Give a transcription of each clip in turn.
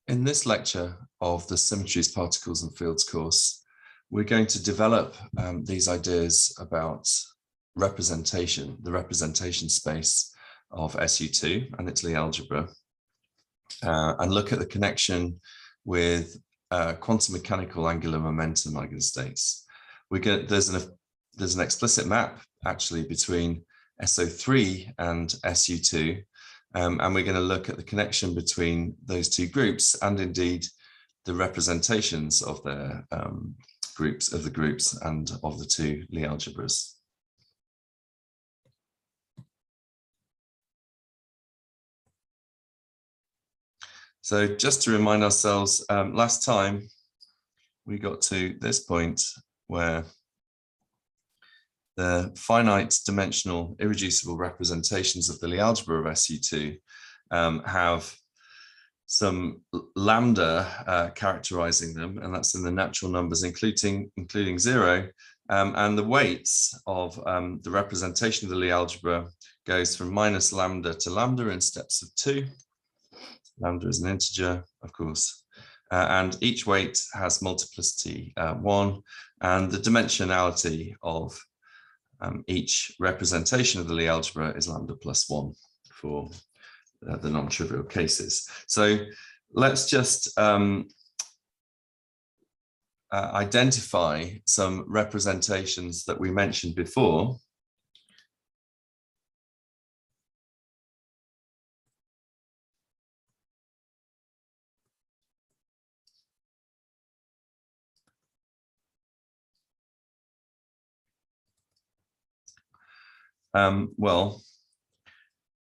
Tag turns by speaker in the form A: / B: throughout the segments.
A: In this lecture of the Symmetries, Particles and Fields course, we're going to develop these ideas about representation, the representation space of SU2 and its Lie algebra, and look at the connection with quantum mechanical angular momentum eigenstates. There's an explicit map actually between SO3 and SU2. And we're going to look at the connection between those two groups and indeed the representations of the groups and of the two Lie algebras. So just to remind ourselves, last time we got to this point where the finite dimensional irreducible representations of the Lie algebra of SU2 have some lambda characterizing them, and that's in the natural numbers, including 0. And the weights of the representation of the Lie algebra goes from minus lambda to lambda in steps of 2. Lambda is an integer, of course, and each weight has multiplicity 1, and the dimensionality of each representation of the Lie algebra is lambda plus 1 for the non-trivial cases. So let's just identify some representations that we mentioned before.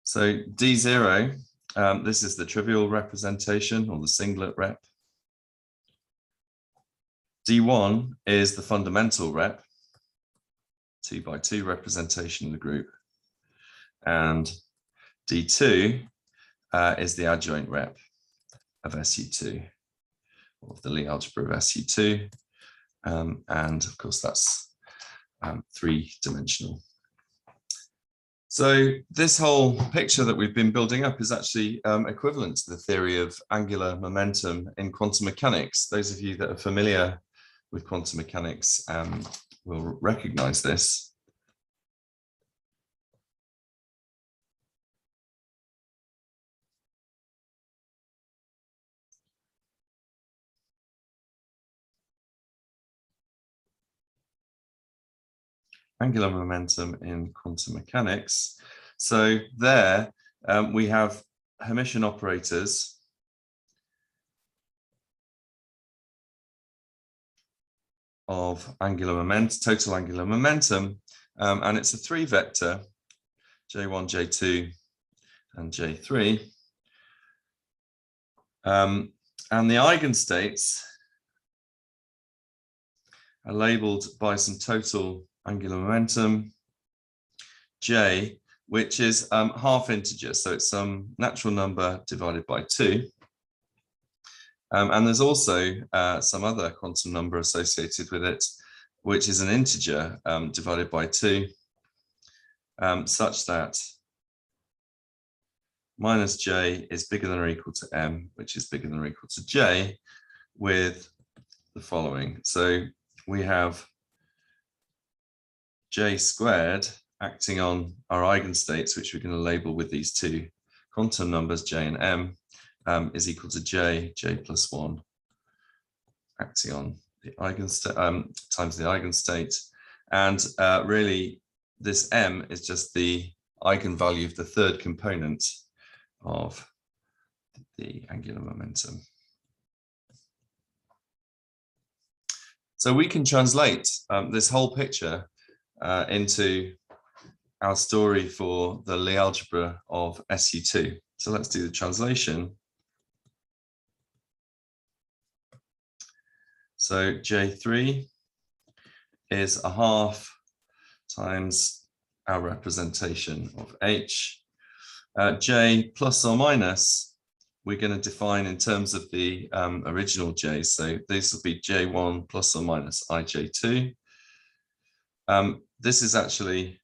A: So D0, this is the trivial representation or the singlet rep. D1 is the fundamental rep, 2 by 2 representation of the group. And D2 is the adjoint rep of SU2, of the Lie algebra of SU2. And of course, that's 3-dimensional. So this whole picture that we've been building up is actually equivalent to the theory of angular momentum in quantum mechanics. Those of you that are familiar with quantum mechanics will recognize this. Angular momentum in quantum mechanics. So there we have Hermitian operators of angular momentum, total angular momentum, and it's a 3-vector, J1, J2, and J3. And the eigenstates are labeled by some total angular momentum, J, which is half integer, so it's some natural number divided by 2. And there's also some other quantum number associated with it, which is an integer divided by 2, such that minus J is bigger than or equal to M, which is bigger than or equal to J, with the following. So we have J squared acting on our eigenstates, which we're going to label with these two quantum numbers, J and M, is equal to J plus 1, acting on the eigenstate times the eigenstate. And really, this M is just the eigenvalue of the third component of the angular momentum. So we can translate this whole picture into our story for the Lie algebra of SU2. So let's do the translation. So J3 is a half times our representation of H. J plus or minus, we're going to define in terms of the original J. So this will be J1 plus or minus IJ2. This is actually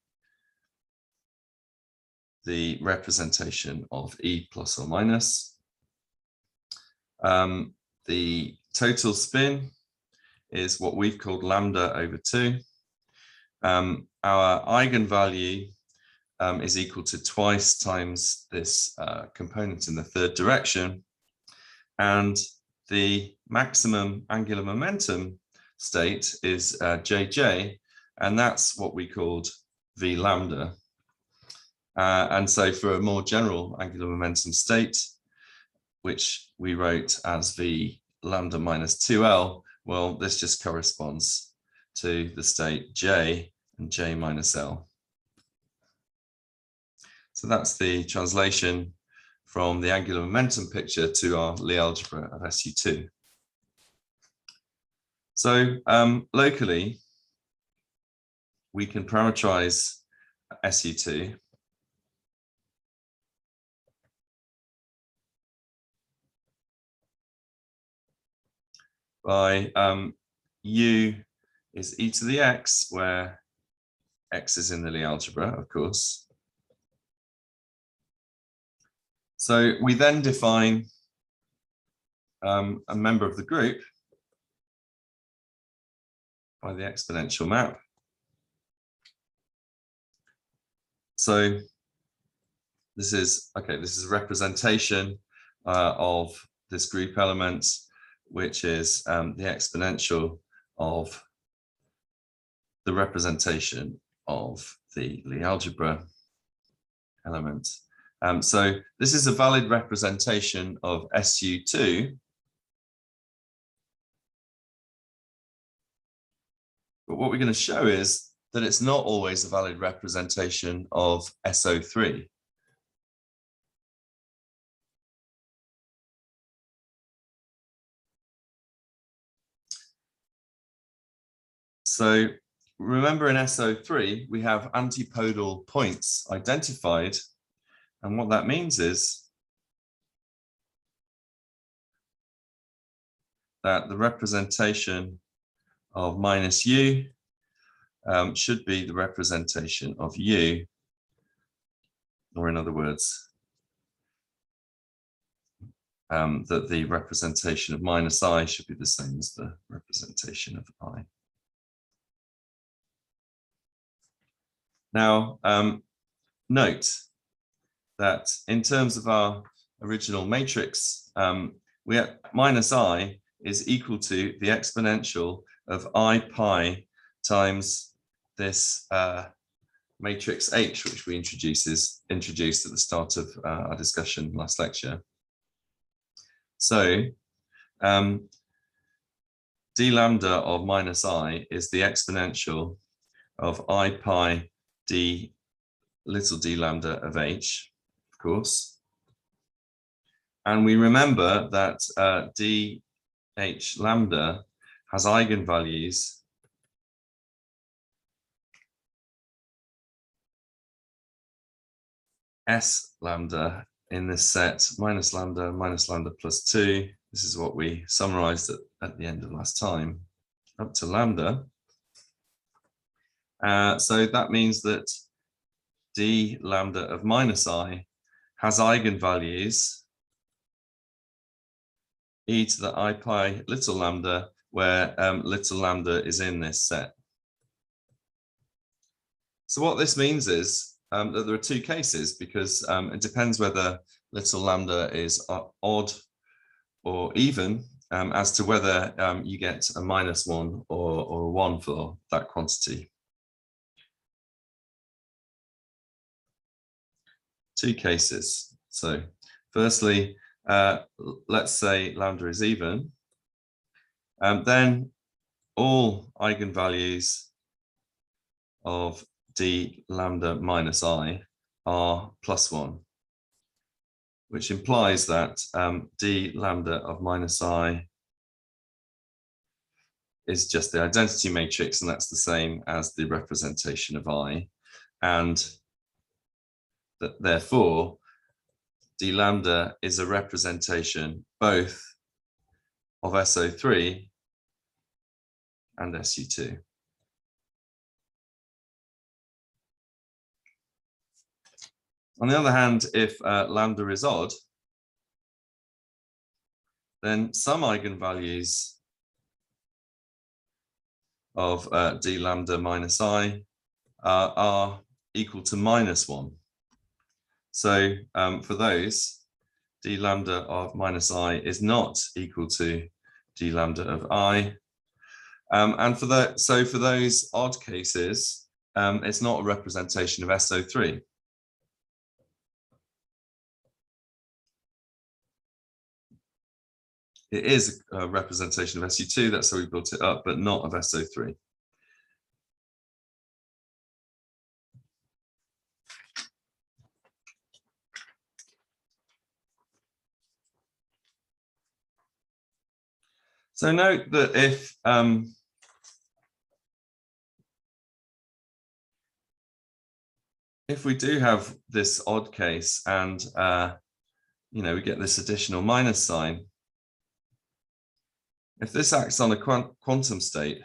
A: the representation of E plus or minus. The total spin is what we've called lambda over 2. Our eigenvalue is equal to twice times this component in the third direction. And the maximum angular momentum state is JJ, and that's what we called V lambda. And so for a more general angular momentum state, which we wrote as V lambda minus 2L, well, this just corresponds to the state J and J minus L. So that's the translation from the angular momentum picture to our Lie algebra of SU2. So locally, we can parameterize SU2 by U is e to the x, where x is in the Lie algebra, of course. So we then define a member of the group by the exponential map. So this is a representation of this group element, which is the exponential of the representation of the Lie algebra element. So this is a valid representation of SU2, but what we're going to show is that it's not always a valid representation of SO3. So remember, in SO3, we have antipodal points identified. And what that means is that the representation of minus U should be the representation of U, or in other words, that the representation of minus I should be the same as the representation of I. Now, note that in terms of our original matrix, we have minus I is equal to the exponential of I pi times this matrix H, which we introduced at the start of our discussion last lecture. So d lambda of minus I is the exponential of I pi d little d lambda of H, of course. And we remember that dH lambda has eigenvalues S lambda in this set, minus lambda plus 2. This is what we summarized at the end of last time, up to lambda. So that means that d lambda of minus I has eigenvalues e to the I pi little lambda, where little lambda is in this set. So what this means is that there are two cases, because it depends whether little lambda is odd or even as to whether you get a -1 or a 1 for that quantity. Two cases. So firstly, let's say lambda is even, then all eigenvalues of d lambda minus I are +1, which implies that d lambda of minus I is just the identity matrix, and that's the same as the representation of I, and that therefore d lambda is a representation both of SO3 and SU2. On the other hand, if lambda is odd, then some eigenvalues of d lambda minus I are equal to -1. So for those, d lambda of minus I is not equal to d lambda of I. And for those odd cases, it's not a representation of SO3. It is a representation of SU2, that's how we built it up, but not of SO3. So note that if we do have this odd case and we get this additional minus sign, if this acts on a quantum state,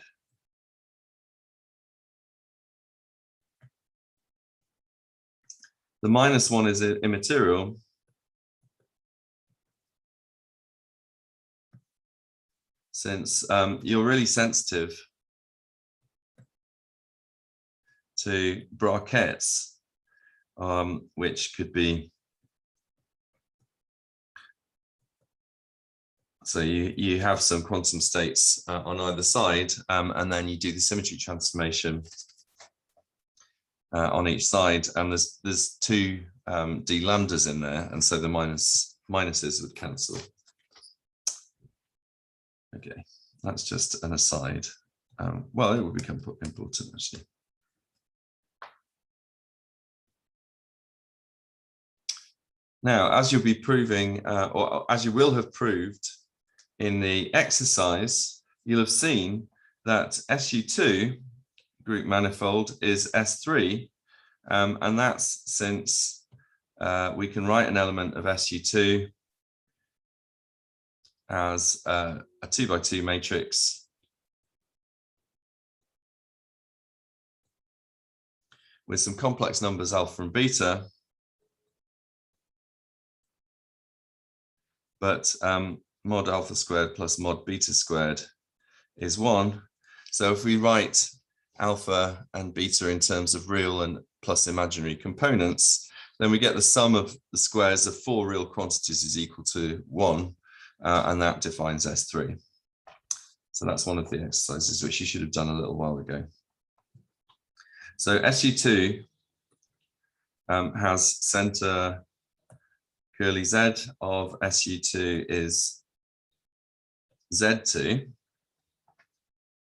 A: the -1 is immaterial, since you're really sensitive to brackets, which could be, so you have some quantum states on either side, and then you do the symmetry transformation on each side, and there's two d lambdas in there, and so the minuses would cancel. Okay, that's just an aside. Well, it will become important actually. Now, as you'll be proving, or as you will have proved in the exercise, you'll have seen that SU2 group manifold is S3, and that's since we can write an element of SU2 as a 2x2 matrix with some complex numbers alpha and beta, but mod alpha squared plus mod beta squared is 1. So if we write alpha and beta in terms of real and plus imaginary components, then we get the sum of the squares of 4 real quantities is equal to 1, and that defines S3. So that's one of the exercises which you should have done a little while ago. So SU2 has center curly Z of SU2 is Z2,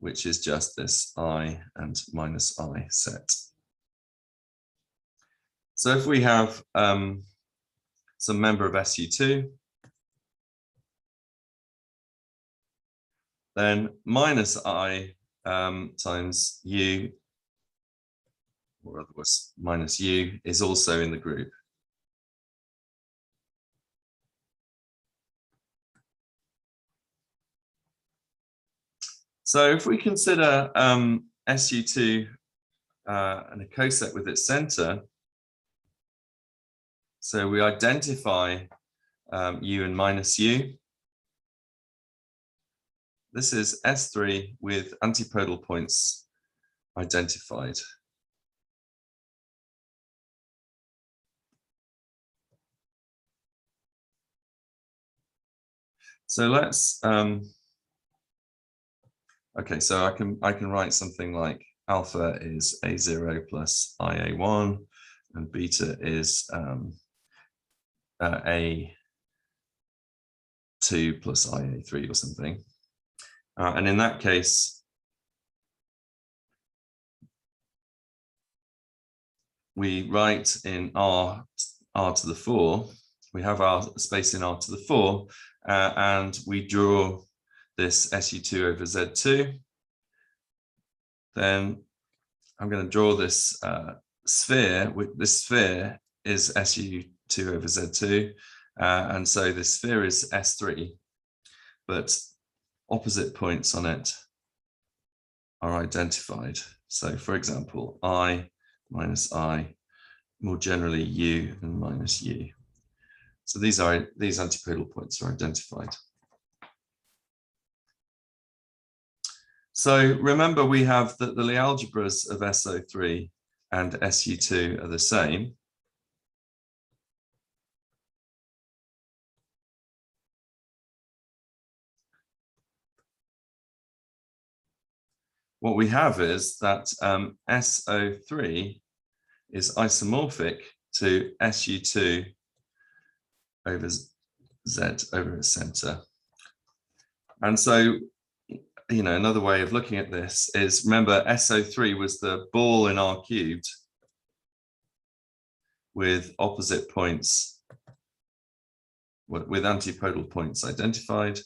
A: which is just this I and minus I set. So if we have some member of SU2, then minus I times U, or otherwise minus U, is also in the group. So if we consider SU2 and a coset with its center, so we identify U and minus U. This is S3 with antipodal points identified. So let's okay, so I can write something like alpha is A0 plus IA1 and beta is A2 plus IA3 or something. And in that case, we write in R to the 4. We have our space in R to the 4, and we draw this SU2 over Z2. Then I'm going to draw this sphere. This sphere is SU2 over Z2, and so this sphere is S3, but opposite points on it are identified. So for example, I minus I, more generally U and minus U. So these antipodal points are identified. So remember, we have that the Lie algebras of SO3 and SU2 are the same. What we have is that SO3 is isomorphic to SU2 over Z over its center. And so, you know, another way of looking at this is, remember, SO3 was the ball in R cubed with opposite points, with antipodal points identified.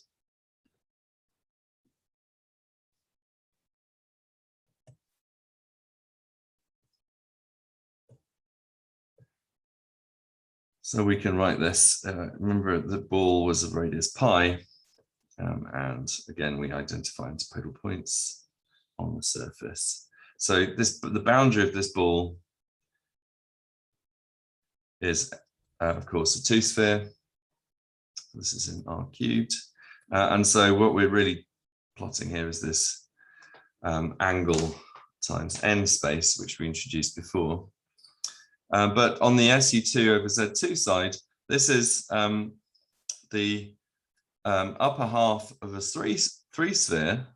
A: So we can write this, remember the ball was of radius pi, and again, we identify antipodal points on the surface. So the boundary of this ball is, of course, a two-sphere. This is in R cubed. And so what we're really plotting here is this angle times n space, which we introduced before. But on the SU2 over Z2 side, this is the upper half of a three sphere.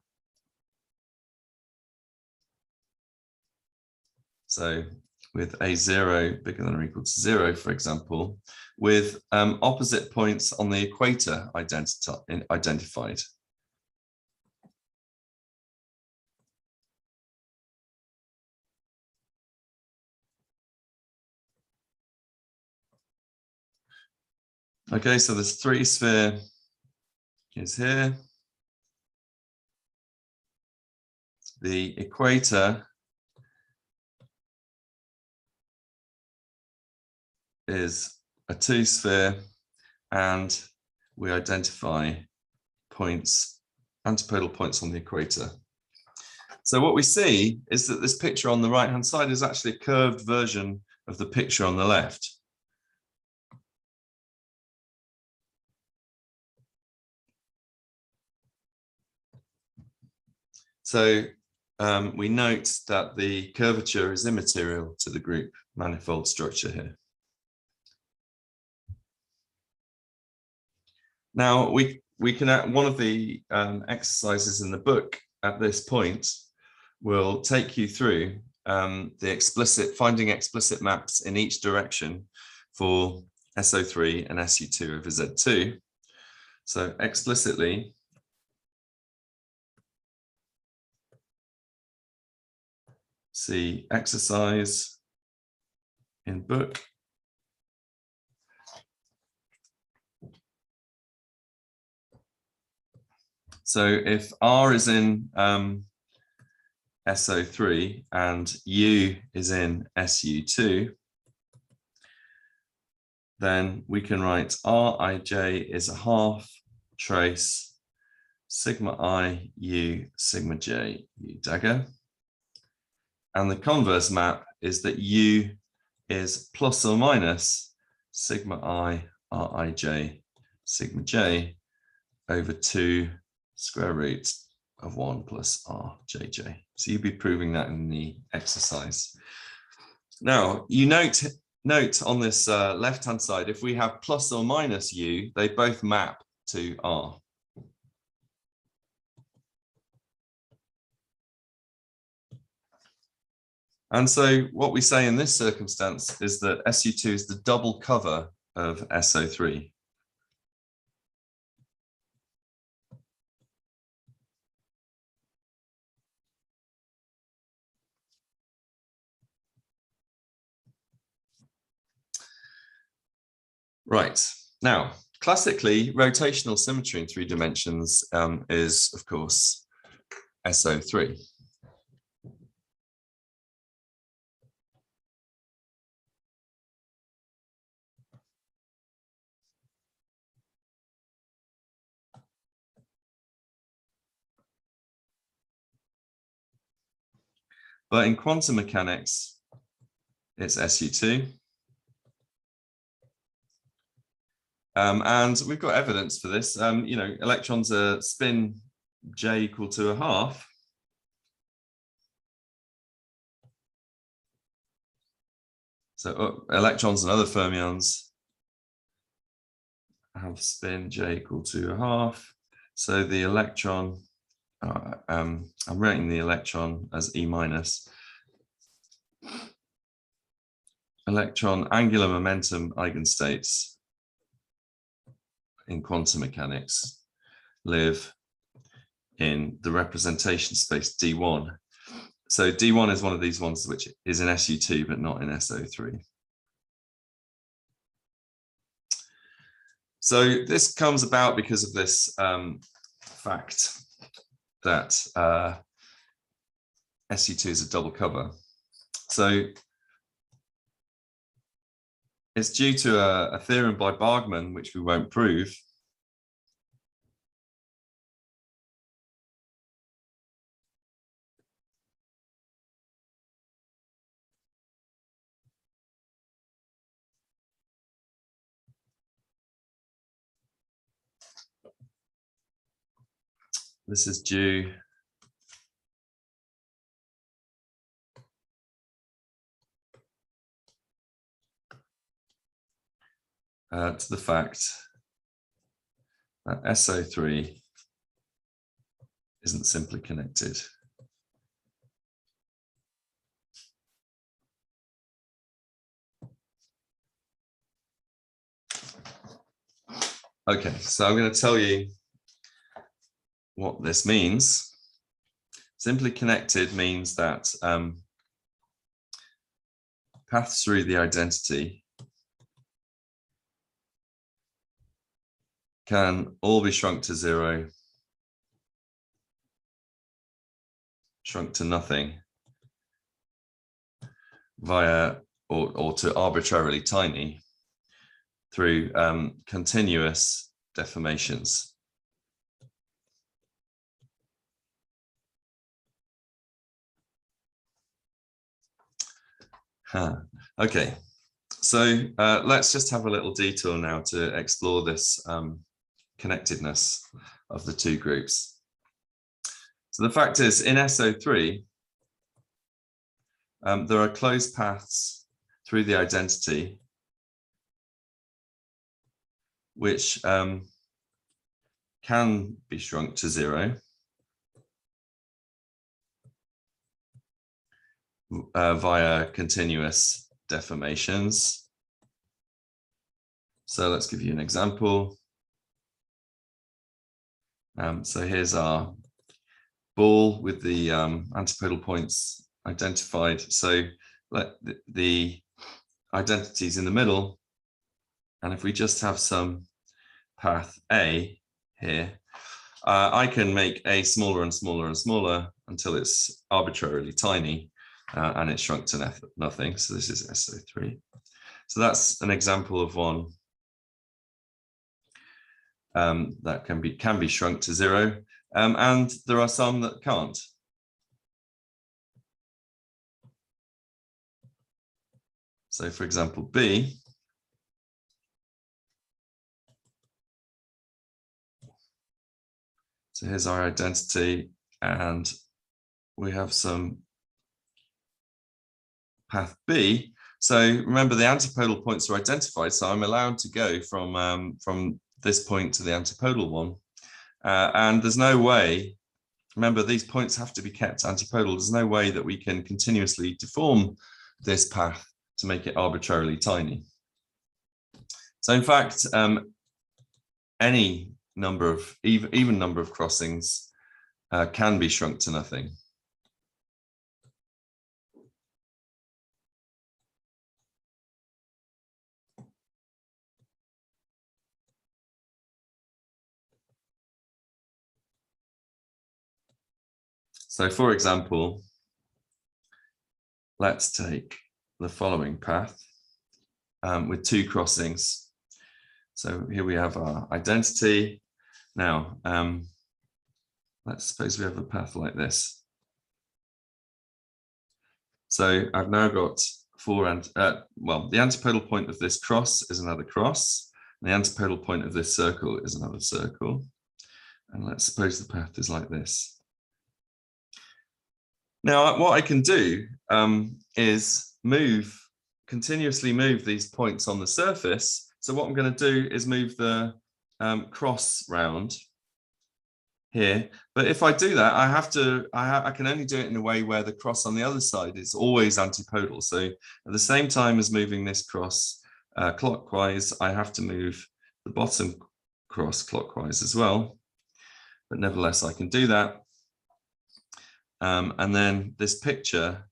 A: So with A0 bigger than or equal to 0, for example, with opposite points on the equator identified. Okay, so this three sphere is here. The equator is a two sphere, and we identify points, antipodal points on the equator. So what we see is that this picture on the right-hand side is actually a curved version of the picture on the left. So we note that the curvature is immaterial to the group manifold structure here. Now we can, one of the exercises in the book at this point will take you through finding explicit maps in each direction for SO3 and SU2 over Z2. So explicitly, see exercise in book. So if R is in SO3 and U is in SU2, then we can write Rij is a half trace sigma I U sigma j U dagger. And the converse map is that U is plus or minus sigma I Rij sigma j over 2 square root of 1 plus Rjj. So you'll be proving that in the exercise. Now, you note on this left-hand side, if we have plus or minus U, they both map to R. And so what we say in this circumstance is that SU2 is the double cover of SO3. Right, now, classically, rotational symmetry in 3 dimensions is, of course, SO3. But in quantum mechanics, it's SU2. And we've got evidence for this. You know, electrons are spin j equal to a half. So electrons and other fermions have spin J equal to 1/2. So the electron, I'm writing the electron as E minus. Electron angular momentum eigenstates in quantum mechanics live in the representation space D1. So D1 is one of these ones which is in SU2 but not in SO3. So this comes about because of this fact that SU2 is a double cover. So it's due to a theorem by Bargmann, which we won't prove. This is due to the fact that SO3 isn't simply connected. Okay, so I'm going to tell you what this means. Simply connected means that paths through the identity can all be shrunk to 0, shrunk to nothing, via or to arbitrarily tiny through continuous deformations. Okay, so let's just have a little detour now to explore this connectedness of the two groups. So the fact is, in SO3, there are closed paths through the identity which can be shrunk to 0 via continuous deformations. So let's give you an example. So here's our ball with the antipodal points identified. So let the identities in the middle, and if we just have some path A here, I can make A smaller and smaller and smaller until it's arbitrarily tiny and it's shrunk to nothing. So this is SO3. So that's an example of one that can be shrunk to 0, and there are some that can't. So for example, B, so here's our identity, and we have some path B. So remember, the antipodal points are identified, so I'm allowed to go from this point to the antipodal one, and there's no way, remember these points have to be kept antipodal, there's no way that we can continuously deform this path to make it arbitrarily tiny. So in fact, any number of, even number of crossings can be shrunk to nothing. So for example, let's take the following path with 2 crossings. So here we have our identity. Now, let's suppose we have a path like this. So I've now got 4, well, the antipodal point of this cross is another cross. And the antipodal point of this circle is another circle. And let's suppose the path is like this. Now, what I can do is move continuously move these points on the surface. So what I'm going to do is move the cross round here. But if I do that, I can only do it in a way where the cross on the other side is always antipodal. So at the same time as moving this cross clockwise, I have to move the bottom cross clockwise as well. But nevertheless, I can do that. And then this picture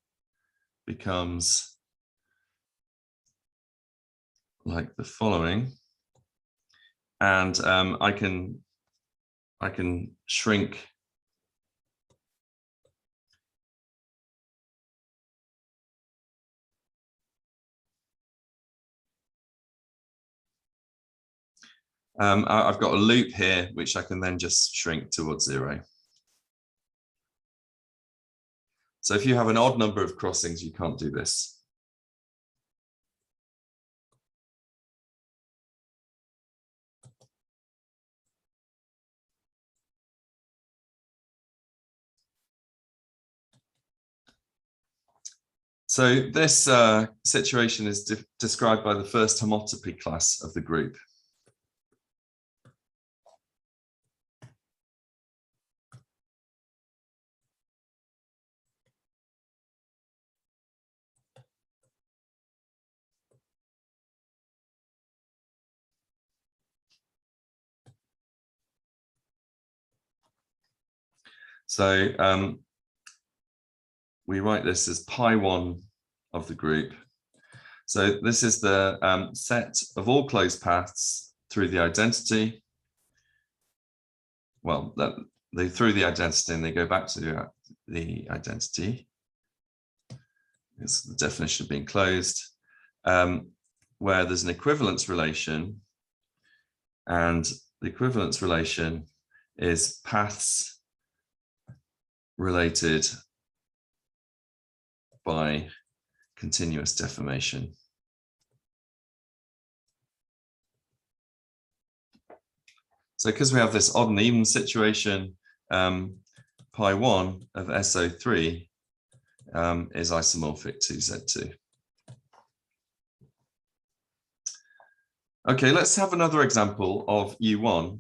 A: becomes like the following. And I can shrink I've got a loop here, which I can then just shrink towards 0. So if you have an odd number of crossings, you can't do this. So this situation is described by the first homotopy class of the group. So we write this as pi1 of the group. So this is the set of all closed paths through the identity. Well, they through the identity and they go back to the identity. It's the definition of being closed, where there's an equivalence relation, and the equivalence relation is paths related by continuous deformation. So because we have this odd and even situation, pi1 of SO3 is isomorphic to Z2. Okay, let's have another example of U1.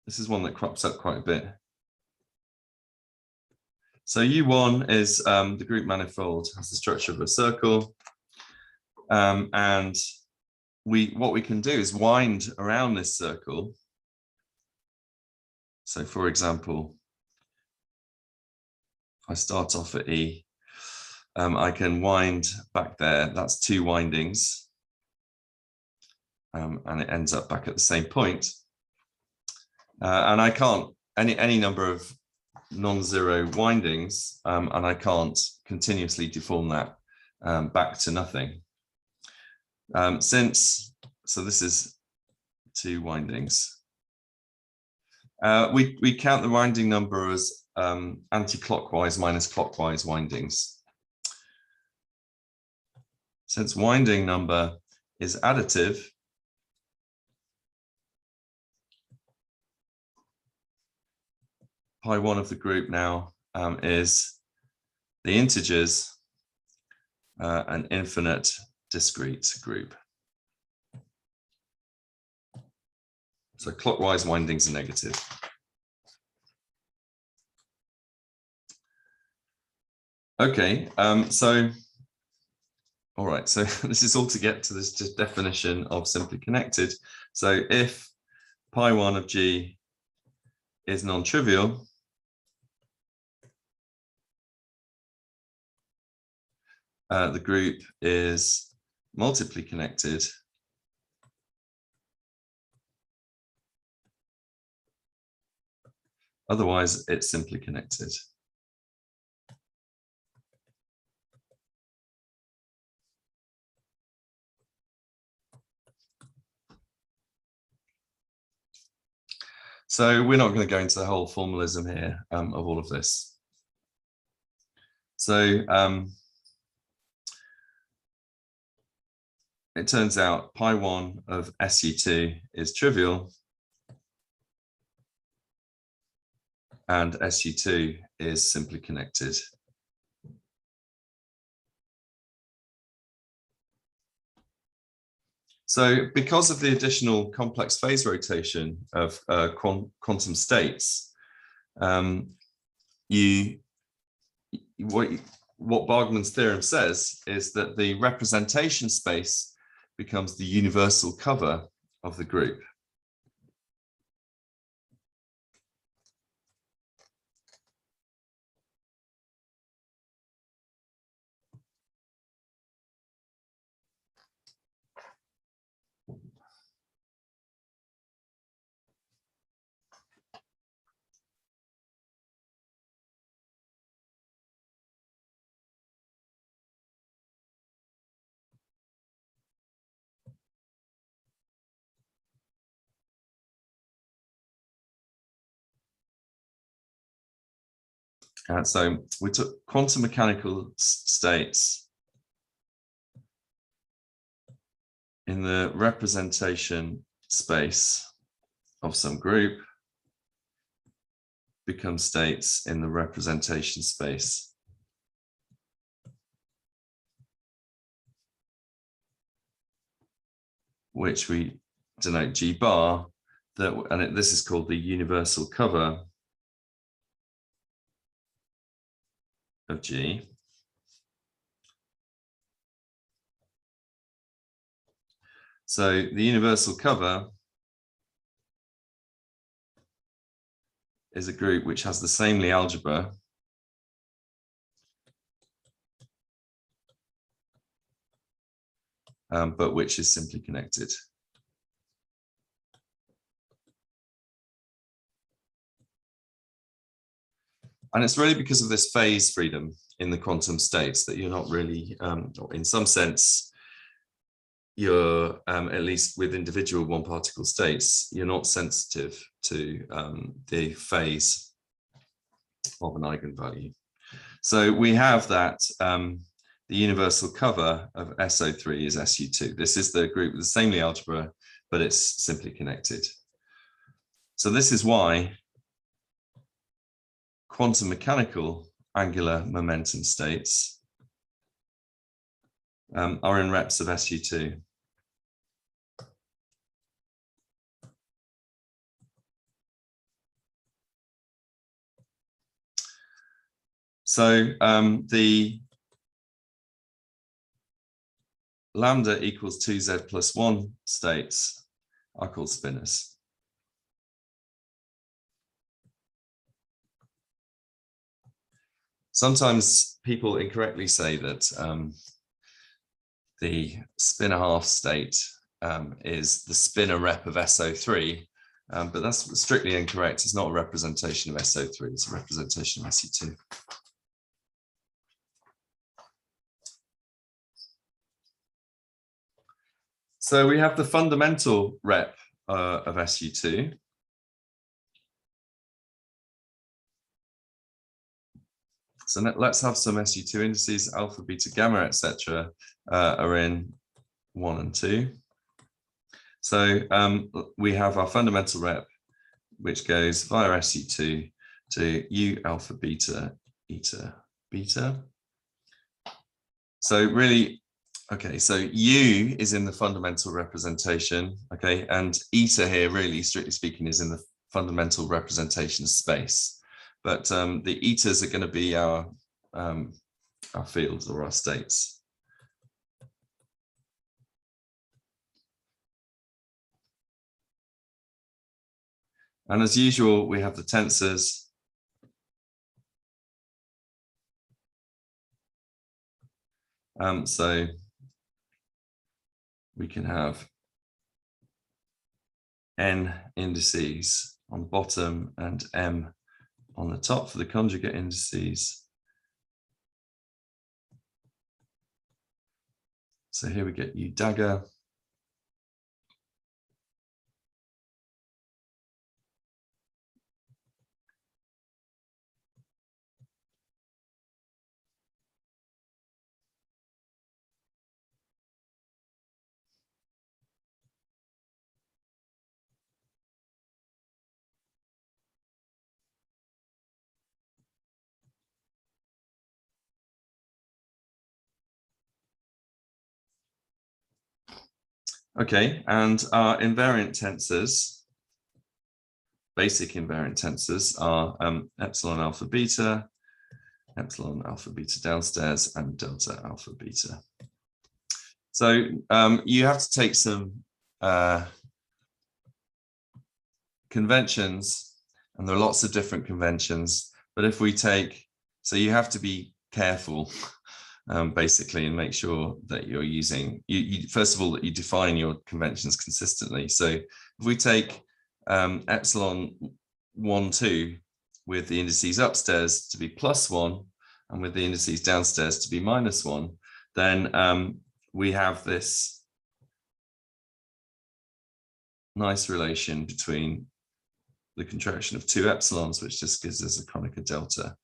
A: This is one that crops up quite a bit. So U1 is the group manifold has the structure of a circle, and what we can do is wind around this circle. So for example, if I start off at E, I can wind back there. That's 2 windings, and it ends up back at the same point. And I can't any number of non-zero windings, and I can't continuously deform that back to nothing. So this is 2 windings. We count the winding number as anti-clockwise minus clockwise windings. Since winding number is additive, pi1 of the group now is the integers, an infinite discrete group. So clockwise windings are negative. Okay, all right, so this is all to get to this definition of simply connected. So if pi1 of G is non-trivial, the group is multiply connected. Otherwise, it's simply connected. So we're not going to go into the whole formalism here of all of this. So it turns out pi1 of SU2 is trivial, and SU2 is simply connected. So because of the additional complex phase rotation of quantum states, what Bargmann's theorem says is that the representation space becomes the universal cover of the group. So we took quantum mechanical states in the representation space of some group become states in the representation space which we denote G bar, this is called the universal cover of G. So the universal cover is a group which has the same Lie algebra but which is simply connected. And it's really because of this phase freedom in the quantum states that you're not really, in some sense, you're, at least with individual one particle states, you're not sensitive to the phase of an eigenvalue. So we have that the universal cover of SO3 is SU2. This is the group with the same Lie algebra, but it's simply connected. So this is why quantum mechanical angular momentum states are in reps of SU2. So the lambda equals 2z plus 1 states are called spinors. Sometimes people incorrectly say that the spinor half state is the spinor rep of SO3, but that's strictly incorrect. It's not a representation of SO3, it's a representation of SU2. So we have the fundamental rep of SU2. So let's have some SU2 indices, alpha, beta, gamma, etc. Are in 1 and 2. So we have our fundamental rep, which goes via SU2 to U alpha, beta, eta, beta. So really, okay, so U is in the fundamental representation, okay, and eta here really, strictly speaking, is in the fundamental representation space. But the etas are going to be our fields or our states. And as usual, we have the tensors. So we can have n indices on bottom and m on the top for the conjugate indices. So here we get U dagger. Okay, and our invariant tensors, basic invariant tensors are epsilon alpha beta downstairs, and delta alpha beta. So you have to take some conventions, and there are lots of different conventions, but if we take, so you have to be careful basically, and make sure that you're using, first of all, that you define your conventions consistently. So if we take epsilon 1, 2 with the indices upstairs to be +1 and with the indices downstairs to be -1, then we have this nice relation between the contraction of 2 epsilons, which just gives us a Kronecker delta.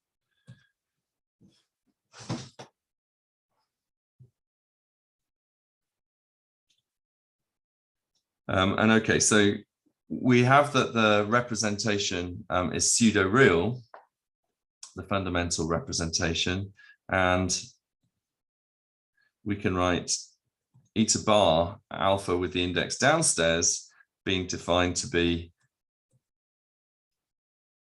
A: And okay, so we have that the representation is pseudo-real, the fundamental representation, and we can write eta bar alpha with the index downstairs being defined to be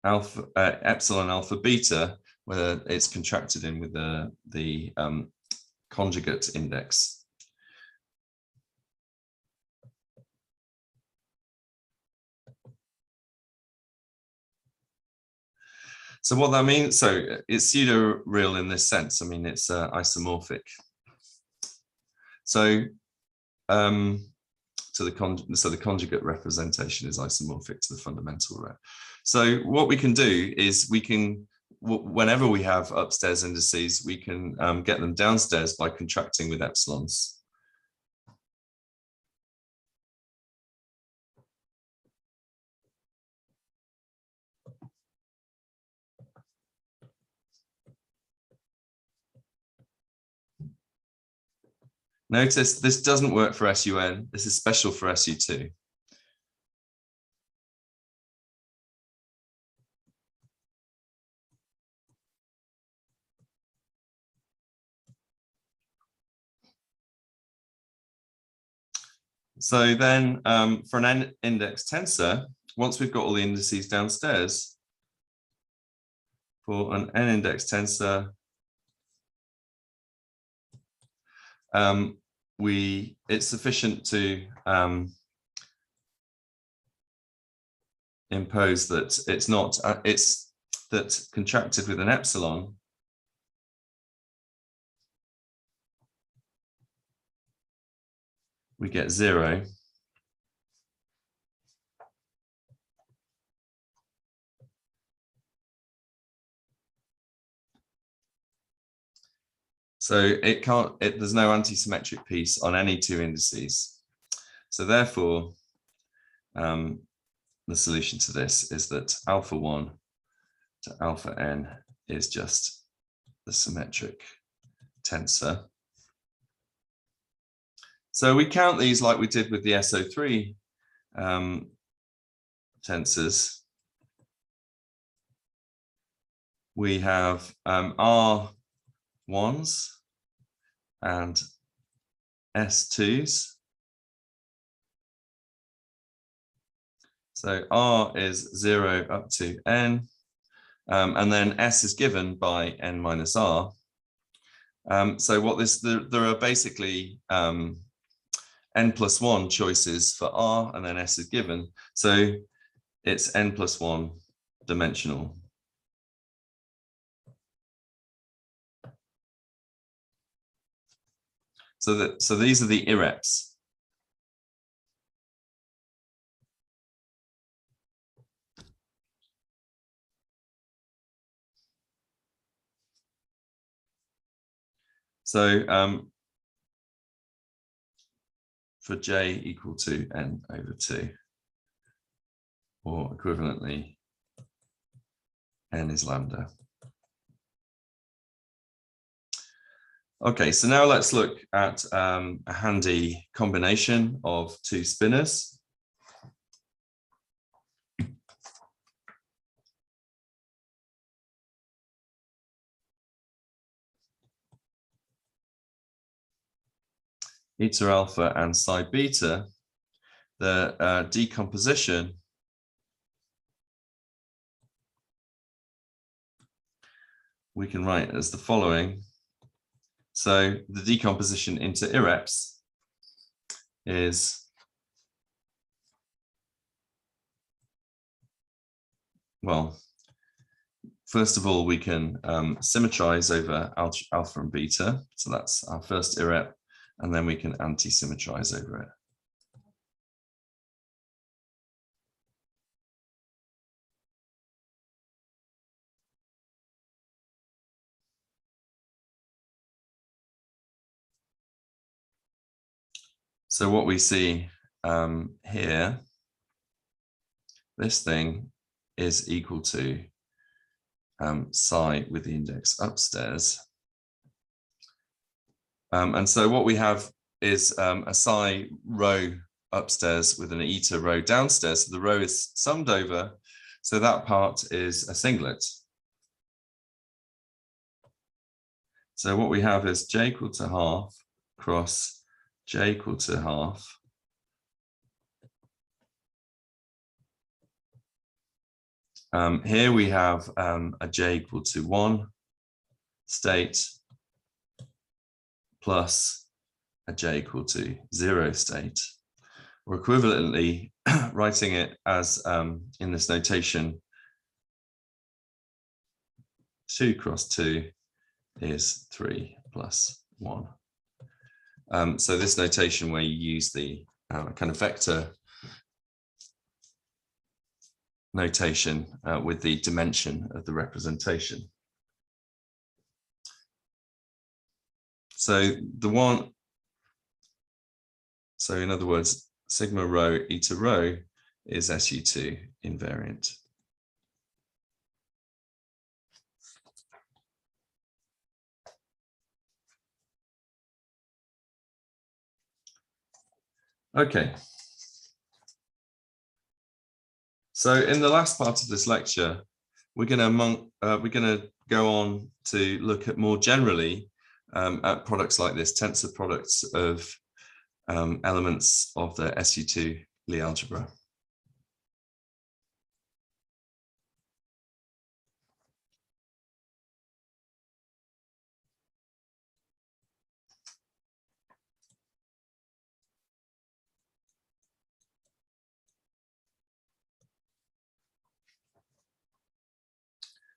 A: alpha epsilon alpha beta, where it's contracted in with the conjugate index. So what that means, so it's pseudo-real in this sense. I mean, it's isomorphic. So the conjugate representation is isomorphic to the fundamental rep. So what we can do is we can, whenever we have upstairs indices, we can get them downstairs by contracting with epsilons. Notice this doesn't work for SUN. This is special for SU2. So then for an n-index tensor, once we've got all the indices downstairs, for an n-index tensor, it's sufficient to impose that it's not, it's that contracted with an epsilon, we get 0. So it can't, there's no anti-symmetric piece on any 2 indices. So therefore, the solution to this is that alpha 1 to alpha n is just the symmetric tensor. So we count these like we did with the SO3 tensors. We have R1s and S2s. So R is 0 up to n, and then S is given by n minus R. So what there are basically n+1 choices for R, and then S is given. So it's n+1 dimensional. So these are the irreps. So for j equal to n over 2, or equivalently, n is lambda. Okay, so now let's look at a handy combination of 2 spinors. eta alpha and psi beta, the decomposition we can write as the following. So the decomposition into irreps is, well, first of all, we can symmetrize over alpha and beta. So that's our first irrep, and then we can anti-symmetrize over it. So what we see here, this thing is equal to psi with the index upstairs. And so what we have is a psi row upstairs with an eta row downstairs. So the row is summed over. So that part is a singlet. So what we have is j equal to half cross j equal to half. Here we have a j equal to 1 state plus a j equal to 0 state. Or equivalently, writing it as in this notation, 2 cross 2 is 3 plus 1. So this notation where you use the kind of vector notation with the dimension of the representation. So so in other words, sigma rho eta rho is SU2 invariant. Okay. So in the last part of this lecture, we're going to go on to look at more generally at products like this, tensor products of elements of the SU2 Lie algebra.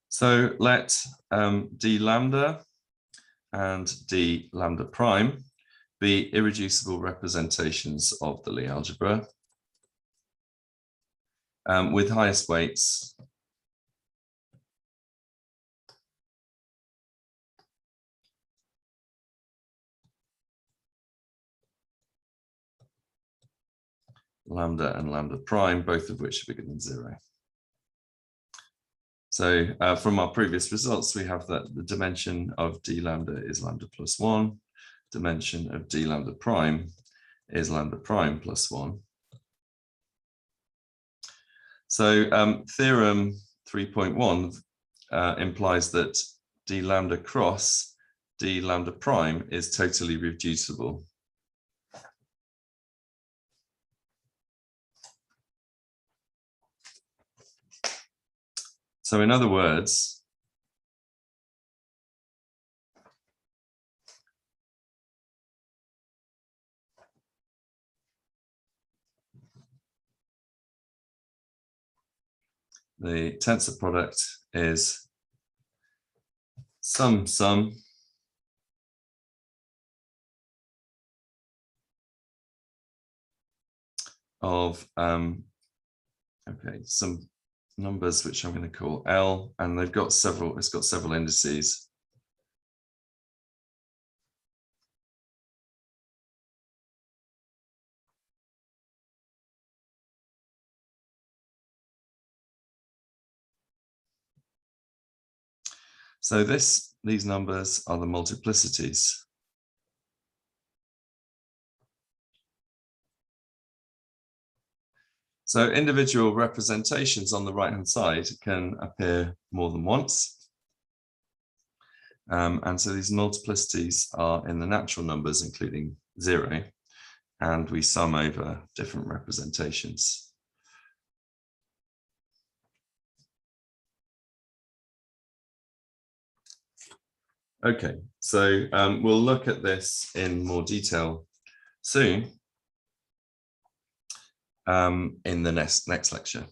A: So let d lambda and d lambda prime be irreducible representations of the Lie algebra with highest weights lambda and lambda prime, both of which are bigger than 0. So from our previous results, we have that the dimension of d lambda is lambda plus 1. Dimension of d lambda prime is lambda prime plus 1. So theorem 3.1 implies that d lambda cross d lambda prime is totally reducible. So in other words, the tensor product is some of some numbers which I'm going to call L, and it's got several indices. So these numbers are the multiplicities. So individual representations on the right-hand side can appear more than once. And so these multiplicities are in the natural numbers, including 0, and we sum over different representations. Okay, so we'll look at this in more detail soon in the next lecture.